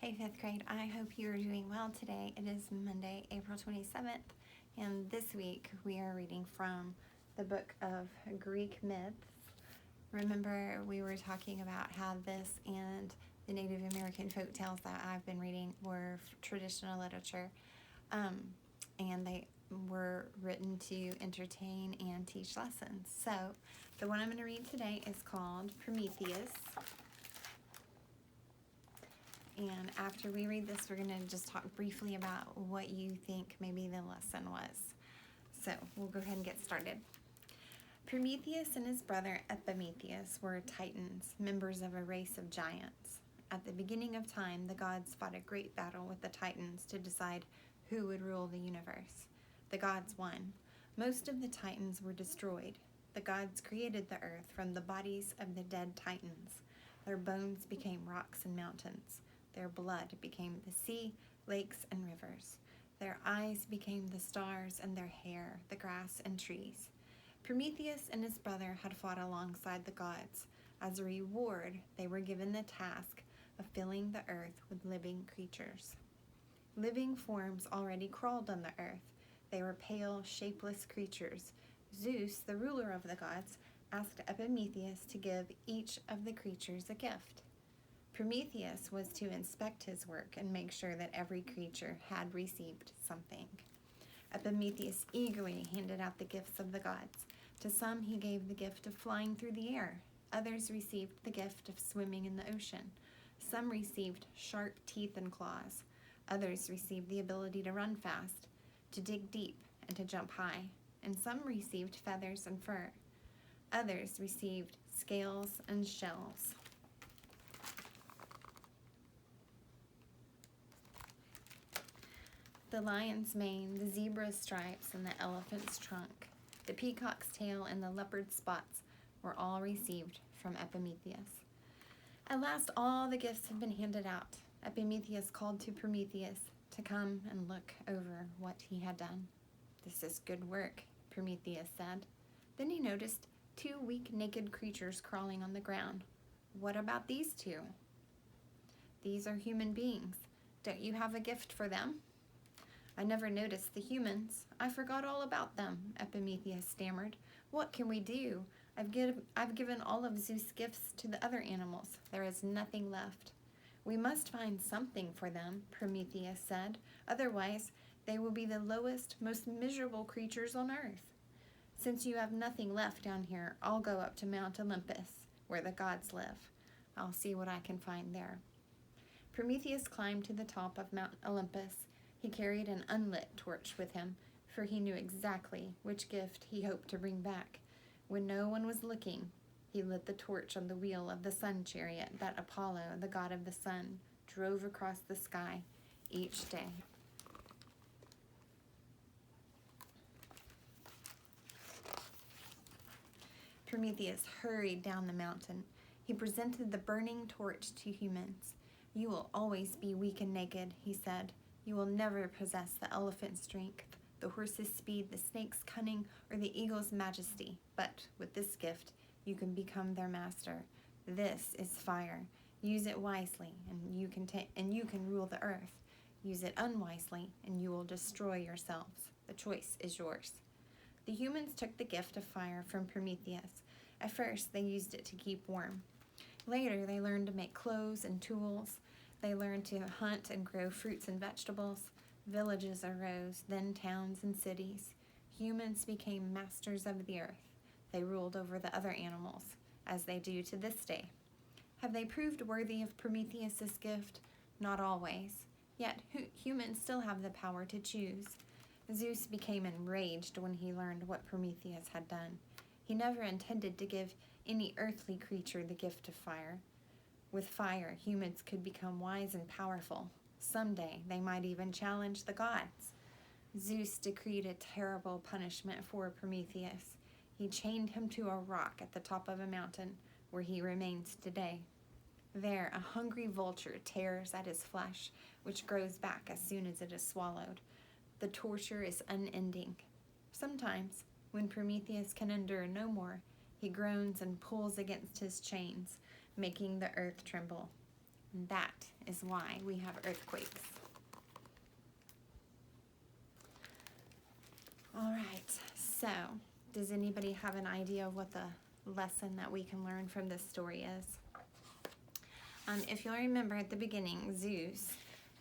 Hey, fifth grade. I hope you are doing well today. It is Monday, April 27th, and this week we are reading from the book of Greek myths. Remember, we were talking about how this and the Native American folk tales that I've been reading were traditional literature, and they were written to entertain and teach lessons. So, the one I'm going to read today is called Prometheus. And after we read this, we're going to just talk briefly about what you think maybe the lesson was. So we'll go ahead and get started. Prometheus and his brother Epimetheus were Titans, members of a race of giants. At the beginning of time, the gods fought a great battle with the Titans to decide who would rule the universe. The gods won. Most of the Titans were destroyed. The gods created the earth from the bodies of the dead Titans. Their bones became rocks and mountains. Their blood became the sea, lakes, and rivers. Their eyes became the stars, and their hair the grass and trees. Prometheus and his brother had fought alongside the gods. As a reward, they were given the task of filling the earth with living creatures. Living forms already crawled on the earth. They were pale, shapeless creatures. Zeus, the ruler of the gods, asked Epimetheus to give each of the creatures a gift. Prometheus was to inspect his work and make sure that every creature had received something. Epimetheus eagerly handed out the gifts of the gods. To some he gave the gift of flying through the air. Others received the gift of swimming in the ocean. Some received sharp teeth and claws. Others received the ability to run fast, to dig deep, and to jump high. And some received feathers and fur. Others received scales and shells. The lion's mane, the zebra's stripes, and the elephant's trunk, the peacock's tail, and the leopard's spots were all received from Epimetheus. At last all the gifts had been handed out. Epimetheus called to Prometheus to come and look over what he had done. "This is good work," Prometheus said. Then he noticed 2 weak, naked creatures crawling on the ground. "What about these 2? "These are human beings. Don't you have a gift for them?" "I never noticed the humans. I forgot all about them," Epimetheus stammered. "What can we do? I've given all of Zeus' gifts to the other animals. There is nothing left." "We must find something for them," Prometheus said. "Otherwise, they will be the lowest, most miserable creatures on earth. Since you have nothing left down here, I'll go up to Mount Olympus, where the gods live. I'll see what I can find there." Prometheus climbed to the top of Mount Olympus. He carried an unlit torch with him, for he knew exactly which gift he hoped to bring back. When no one was looking, he lit the torch on the wheel of the sun chariot that Apollo, the god of the sun, drove across the sky each day. Prometheus hurried down the mountain. He presented the burning torch to humans. "You will always be weak and naked," he said. "You will never possess the elephant's strength, the horse's speed, the snake's cunning, or the eagle's majesty. But with this gift, you can become their master. This is fire. Use it wisely, and you can rule the earth. Use it unwisely, and you will destroy yourselves. The choice is yours." The humans took the gift of fire from Prometheus. At first, they used it to keep warm. Later, they learned to make clothes and tools. They learned to hunt and grow fruits and vegetables. Villages arose, then towns and cities. Humans became masters of the earth. They ruled over the other animals, as they do to this day. Have they proved worthy of Prometheus' gift? Not always. Yet humans still have the power to choose. Zeus became enraged when he learned what Prometheus had done. He never intended to give any earthly creature the gift of fire. With fire, humans could become wise and powerful. Someday, they might even challenge the gods. Zeus decreed a terrible punishment for Prometheus. He chained him to a rock at the top of a mountain, where he remains today. There, a hungry vulture tears at his flesh, which grows back as soon as it is swallowed. The torture is unending. Sometimes, when Prometheus can endure no more, he groans and pulls against his chains, making the earth tremble. And that is why we have earthquakes. All right, so does anybody have an idea of what the lesson that we can learn from this story is? If you'll remember at the beginning, Zeus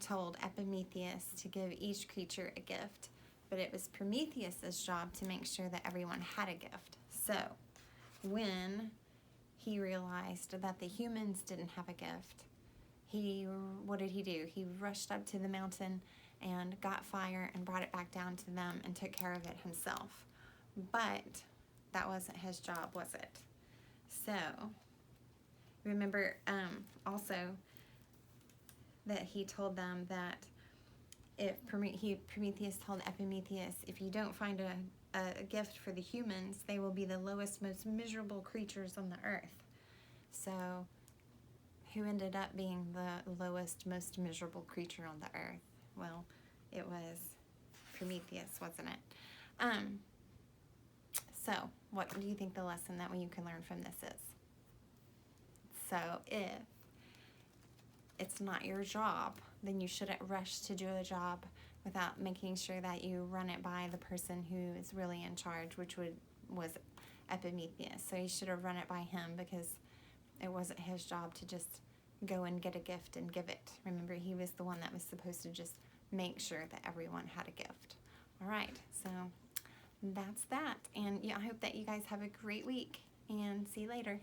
told Prometheus to give each creature a gift, but it was Prometheus's job to make sure that everyone had a gift. So when he realized that the humans didn't have a gift, what did he do? He rushed up to the mountain and got fire and brought it back down to them and took care of it himself. But that wasn't his job, was it? So remember also that he told them that if Prometheus told Epimetheus, if you don't find a gift for the humans, they will be the lowest, most miserable creatures on the earth. So who ended up being the lowest, most miserable creature on the earth? Well, it was Prometheus, wasn't it? So what do you think the lesson that you can learn from this is? So if it's not your job, then you shouldn't rush to do a job without making sure that you run it by the person who is really in charge, which was Epimetheus. So you should have run it by him because it wasn't his job to just go and get a gift and give it. Remember, he was the one that was supposed to just make sure that everyone had a gift. All right, so that's that. And yeah, I hope that you guys have a great week and see you later.